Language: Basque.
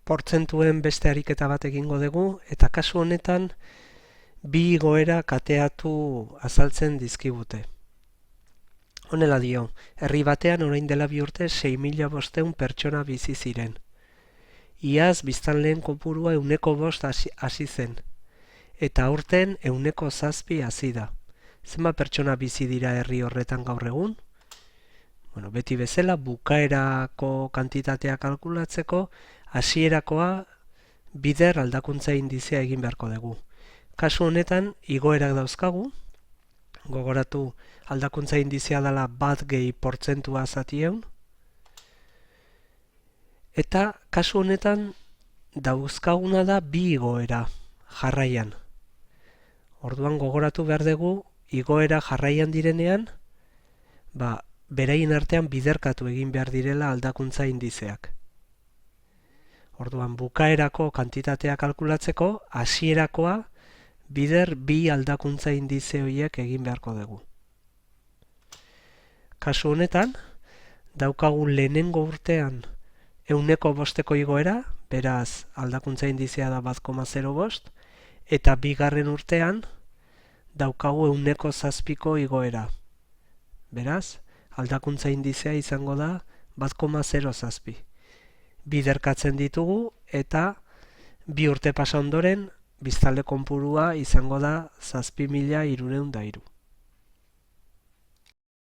Portzentuen beste ariketa bat egingo dugu, eta kasu honetan bi igoera kateatu azaltzen dizkigute. Honela dio, herri batean orain dela 2 urte 6.500 pertsona bizi ziren. Iaz biztanleen kopurua 5% hasi zen, eta aurten 7% hasi da. Zenbat pertsona bizi dira herri horretan gaur egun? Beti bezala, bukaerako kantitatea kalkulatzeko, hasierakoa bider aldakuntza indizea egin beharko dugu. Kasu honetan, igoerak dauzkagu, gogoratu aldakuntza indizea dela 1% zatieun, eta kasu honetan dauzkaguna da 2 igoera jarraian. Orduan gogoratu behar dugu, igoera jarraian direnean, beraien artean biderkatu egin behar direla aldakuntza indizeak. Orduan bukaerako kantitatea kalkulatzeko, hasierakoa bider 2 aldakuntza indize horiek egin beharko dugu. Kasu honetan, daukagu lehenengo urtean 5% igoera, beraz aldakuntza indizea da 1,05, eta bigarren urtean daukagu 7% igoera. Beraz, aldakuntza indizea izango da 1,07. Biderkatzen ditugu eta 2 urte pasa ondoren biztanle kopurua izango da 7.303.